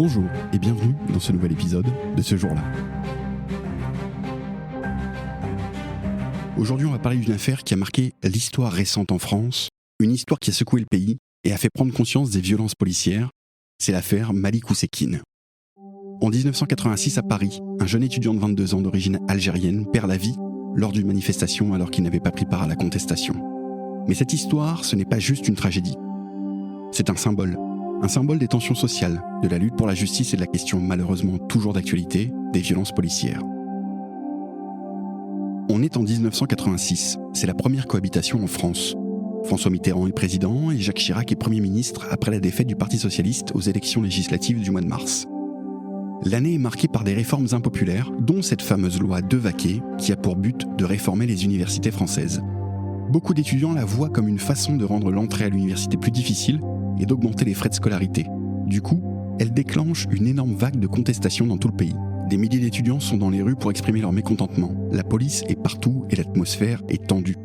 Bonjour et bienvenue dans ce nouvel épisode de Ce jour-là. Aujourd'hui, on va parler d'une affaire qui a marqué l'histoire récente en France, une histoire qui a secoué le pays et a fait prendre conscience des violences policières. C'est l'affaire Malik Oussekine. En 1986 à Paris, un jeune étudiant de 22 ans d'origine algérienne perd la vie lors d'une manifestation alors qu'il n'avait pas pris part à la contestation. Mais cette histoire, ce n'est pas juste une tragédie. C'est un symbole des tensions sociales, de la lutte pour la justice et de la question malheureusement toujours d'actualité, des violences policières. On est en 1986, c'est la première cohabitation en France. François Mitterrand est président et Jacques Chirac est Premier ministre après la défaite du Parti socialiste aux élections législatives du mois de mars. L'année est marquée par des réformes impopulaires, dont cette fameuse loi Devaquet, qui a pour but de réformer les universités françaises. Beaucoup d'étudiants la voient comme une façon de rendre l'entrée à l'université plus difficile et d'augmenter les frais de scolarité. Du coup, elle déclenche une énorme vague de contestation dans tout le pays. Des milliers d'étudiants sont dans les rues pour exprimer leur mécontentement. La police est partout et l'atmosphère est tendue.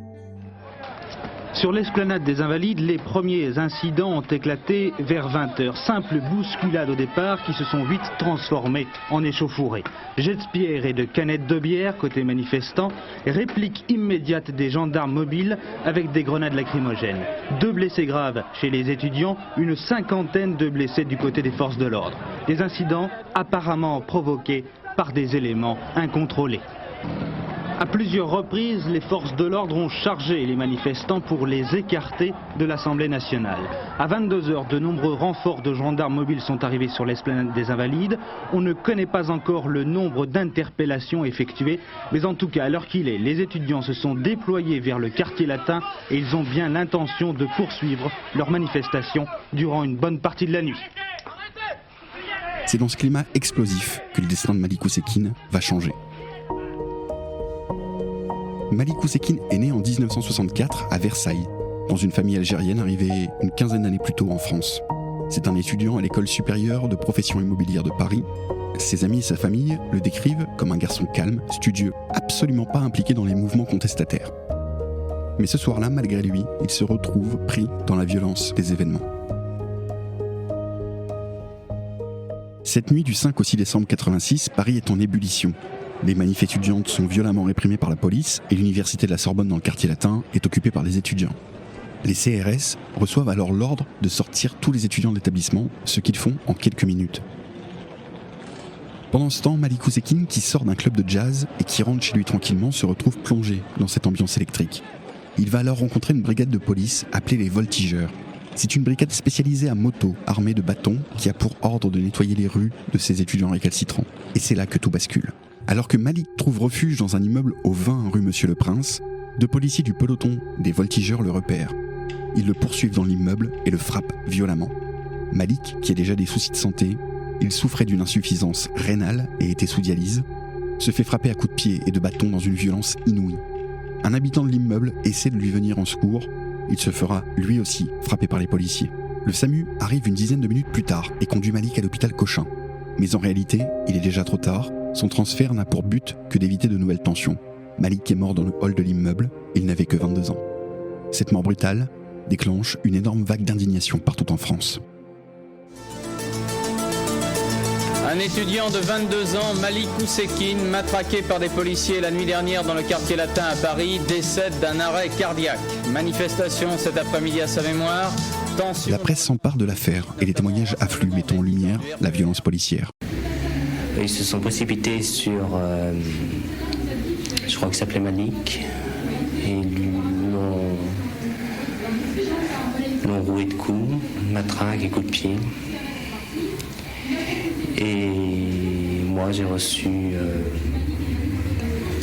Sur l'esplanade des Invalides, les premiers incidents ont éclaté vers 20h. Simple bousculade au départ qui se sont vite transformées en échauffourées. Jets de pierre et de canettes de bière côté manifestants, réplique immédiate des gendarmes mobiles avec des grenades lacrymogènes. 2 blessés graves chez les étudiants, une cinquantaine de blessés du côté des forces de l'ordre. Des incidents apparemment provoqués par des éléments incontrôlés. À plusieurs reprises, les forces de l'ordre ont chargé les manifestants pour les écarter de l'Assemblée nationale. À 22h, de nombreux renforts de gendarmes mobiles sont arrivés sur l'esplanade des Invalides. On ne connaît pas encore le nombre d'interpellations effectuées, mais en tout cas, à l'heure qu'il est, les étudiants se sont déployés vers le quartier latin et ils ont bien l'intention de poursuivre leur manifestation durant une bonne partie de la nuit. C'est dans ce climat explosif que le destin de Malik Oussekine va changer. Malik Oussekine est né en 1964 à Versailles, dans une famille algérienne arrivée une quinzaine d'années plus tôt en France. C'est un étudiant à l'école supérieure de profession immobilière de Paris. Ses amis et sa famille le décrivent comme un garçon calme, studieux, absolument pas impliqué dans les mouvements contestataires. Mais ce soir-là, malgré lui, il se retrouve pris dans la violence des événements. Cette nuit du 5 au 6 décembre 1986, Paris est en ébullition. Les manifs étudiantes sont violemment réprimées par la police et l'université de la Sorbonne dans le quartier latin est occupée par des étudiants. Les CRS reçoivent alors l'ordre de sortir tous les étudiants de l'établissement, ce qu'ils font en quelques minutes. Pendant ce temps, Malik Oussekine, qui sort d'un club de jazz et qui rentre chez lui tranquillement, se retrouve plongé dans cette ambiance électrique. Il va alors rencontrer une brigade de police appelée les voltigeurs. C'est une brigade spécialisée à moto, armée de bâtons, qui a pour ordre de nettoyer les rues de ces étudiants récalcitrants. Et c'est là que tout bascule. Alors que Malik trouve refuge dans un immeuble au 20 rue Monsieur le Prince, 2 policiers du peloton des voltigeurs le repèrent. Ils le poursuivent dans l'immeuble et le frappent violemment. Malik, qui a déjà des soucis de santé, il souffrait d'une insuffisance rénale et était sous dialyse, se fait frapper à coups de pied et de bâton dans une violence inouïe. Un habitant de l'immeuble essaie de lui venir en secours, il se fera lui aussi frapper par les policiers. Le SAMU arrive une dizaine de minutes plus tard et conduit Malik à l'hôpital Cochin. Mais en réalité, il est déjà trop tard. Son transfert n'a pour but que d'éviter de nouvelles tensions. Malik est mort dans le hall de l'immeuble, il n'avait que 22 ans. Cette mort brutale déclenche une énorme vague d'indignation partout en France. Un étudiant de 22 ans, Malik Oussekine, matraqué par des policiers la nuit dernière dans le quartier latin à Paris, décède d'un arrêt cardiaque. Manifestation cet après-midi à sa mémoire. Tension... La presse s'empare de l'affaire et les témoignages affluent, mettant en lumière la violence policière. Ils se sont précipités sur, je crois qu'il s'appelait Malik, et l'ont roué de coups, matraque et coups de pied. Et moi j'ai reçu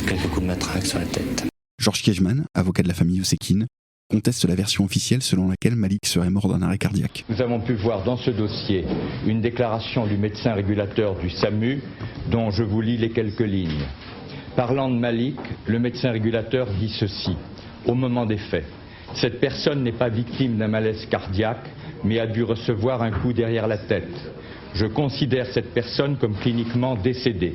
quelques coups de matraque sur la tête. Georges Kiechman, avocat de la famille Oussekine, conteste la version officielle selon laquelle Malik serait mort d'un arrêt cardiaque. Nous avons pu voir dans ce dossier une déclaration du médecin régulateur du SAMU dont je vous lis les quelques lignes. Parlant de Malik, le médecin régulateur dit ceci. Au moment des faits, cette personne n'est pas victime d'un malaise cardiaque, mais a dû recevoir un coup derrière la tête. Je considère cette personne comme cliniquement décédée.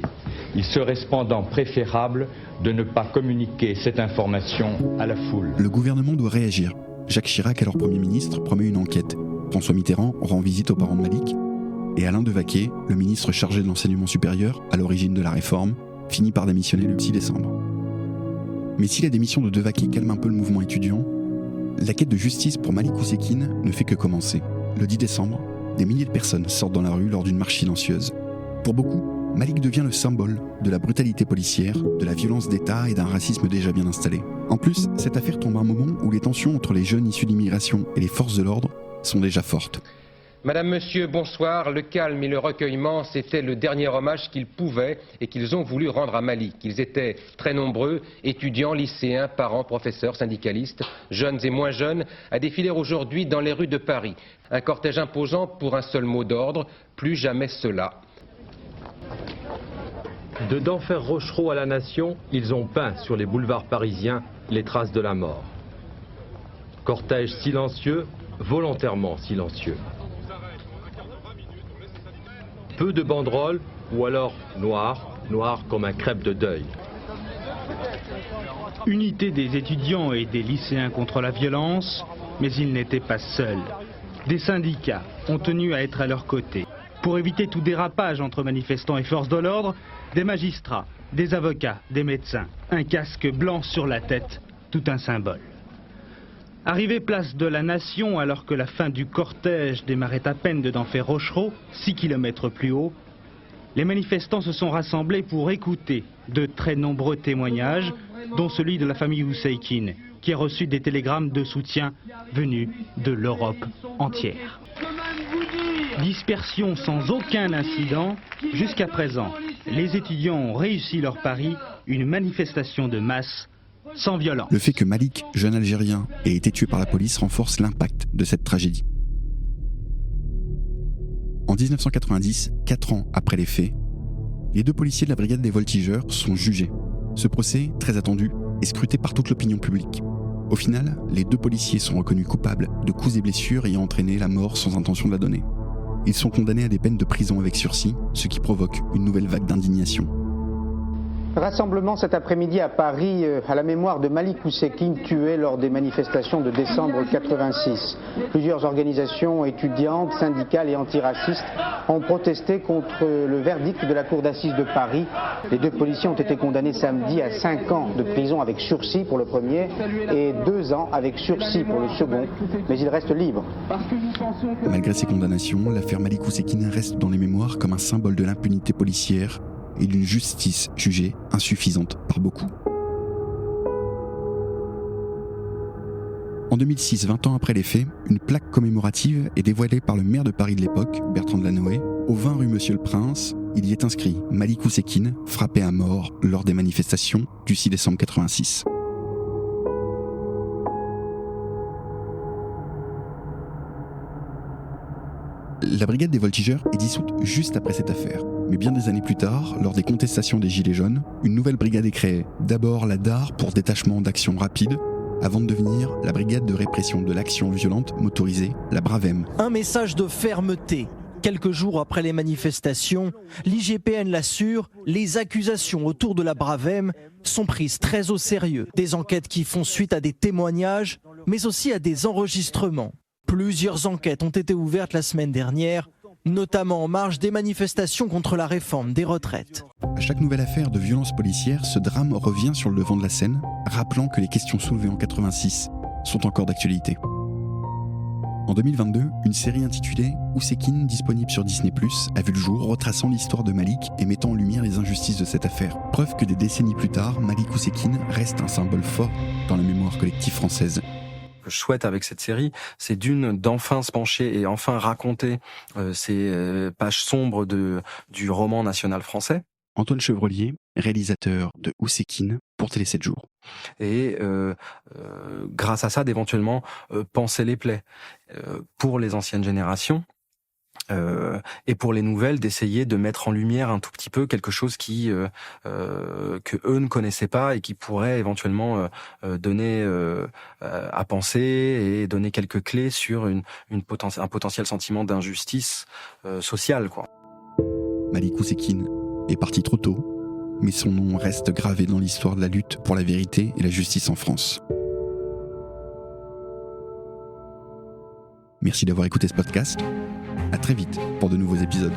Il serait cependant préférable de ne pas communiquer cette information à la foule. Le gouvernement doit réagir. Jacques Chirac, alors Premier ministre, promet une enquête. François Mitterrand rend visite aux parents de Malik. et Alain Devaquet, le ministre chargé de l'enseignement supérieur à l'origine de la réforme, finit par démissionner le 6 décembre. Mais si la démission de Devaquet calme un peu le mouvement étudiant, la quête de justice pour Malik Oussekine ne fait que commencer. Le 10 décembre, des milliers de personnes sortent dans la rue lors d'une marche silencieuse. Pour beaucoup, Malik devient le symbole de la brutalité policière, de la violence d'État et d'un racisme déjà bien installé. En plus, cette affaire tombe à un moment où les tensions entre les jeunes issus d'immigration et les forces de l'ordre sont déjà fortes. Madame, Monsieur, bonsoir. Le calme et le recueillement, c'était le dernier hommage qu'ils pouvaient et qu'ils ont voulu rendre à Malik. Ils étaient très nombreux, étudiants, lycéens, parents, professeurs, syndicalistes, jeunes et moins jeunes, à défiler aujourd'hui dans les rues de Paris. Un cortège imposant pour un seul mot d'ordre, plus jamais cela. De Denfert Rochereau à la Nation, ils ont peint sur les boulevards parisiens les traces de la mort. Cortège silencieux, volontairement silencieux. Peu de banderoles, ou alors noir comme un crêpe de deuil. Unité des étudiants et des lycéens contre la violence, mais ils n'étaient pas seuls. Des syndicats ont tenu à être à leur côté. Pour éviter tout dérapage entre manifestants et forces de l'ordre, des magistrats, des avocats, des médecins, un casque blanc sur la tête, tout un symbole. Arrivé place de la Nation, alors que la fin du cortège démarrait à peine de Denfert Rochereau, 6 km plus haut, les manifestants se sont rassemblés pour écouter de très nombreux témoignages, dont celui de la famille Oussekine, qui a reçu des télégrammes de soutien venus de l'Europe entière. Dispersion sans aucun incident, jusqu'à présent, les étudiants ont réussi leur pari, une manifestation de masse sans violence. Le fait que Malik, jeune Algérien, ait été tué par la police renforce l'impact de cette tragédie. En 1990, 4 ans après les faits, les 2 policiers de la brigade des voltigeurs sont jugés. Ce procès, très attendu, est scruté par toute l'opinion publique. Au final, les 2 policiers sont reconnus coupables de coups et blessures ayant entraîné la mort sans intention de la donner. Ils sont condamnés à des peines de prison avec sursis, ce qui provoque une nouvelle vague d'indignation. Rassemblement cet après-midi à Paris à la mémoire de Malik Oussekine tué lors des manifestations de décembre 86. Plusieurs organisations étudiantes, syndicales et antiracistes ont protesté contre le verdict de la cour d'assises de Paris. Les 2 policiers ont été condamnés samedi à 5 ans de prison avec sursis pour le premier et 2 ans avec sursis pour le second, mais ils restent libres. Malgré ces condamnations, l'affaire Malik Oussekine reste dans les mémoires comme un symbole de l'impunité policière et d'une justice jugée insuffisante par beaucoup. En 2006, 20 ans après les faits, une plaque commémorative est dévoilée par le maire de Paris de l'époque, Bertrand Delanoë. Au 20 rue Monsieur le Prince, il y est inscrit « Malik Oussekine, frappé à mort lors des manifestations du 6 décembre 86 ». La brigade des voltigeurs est dissoute juste après cette affaire. Mais bien des années plus tard, lors des contestations des Gilets jaunes, une nouvelle brigade est créée. D'abord la DAR pour détachement d'action rapide, avant de devenir la brigade de répression de l'action violente motorisée, la Bravem. Un message de fermeté. Quelques jours après les manifestations, l'IGPN l'assure, les accusations autour de la Bravem sont prises très au sérieux. Des enquêtes qui font suite à des témoignages, mais aussi à des enregistrements. Plusieurs enquêtes ont été ouvertes la semaine dernière, notamment en marge des manifestations contre la réforme des retraites. À chaque nouvelle affaire de violence policière, ce drame revient sur le devant de la scène, rappelant que les questions soulevées en 86 sont encore d'actualité. En 2022, une série intitulée Oussekine, disponible sur Disney+, a vu le jour, retraçant l'histoire de Malik et mettant en lumière les injustices de cette affaire. Preuve que des décennies plus tard, Malik Oussekine reste un symbole fort dans la mémoire collective française. Que je souhaite avec cette série, c'est d'enfin se pencher et enfin raconter ces pages sombres du roman national français. Antoine Chevrelier, réalisateur de Oussekine pour Télé 7 jours. Et grâce à ça, d'éventuellement penser les plaies pour les anciennes générations. Et pour les nouvelles, d'essayer de mettre en lumière un tout petit peu quelque chose que eux ne connaissaient pas et qui pourrait éventuellement donner à penser et donner quelques clés sur un potentiel sentiment d'injustice sociale, quoi. Malik Oussekine est parti trop tôt, mais son nom reste gravé dans l'histoire de la lutte pour la vérité et la justice en France. Merci d'avoir écouté ce podcast. À très vite pour de nouveaux épisodes.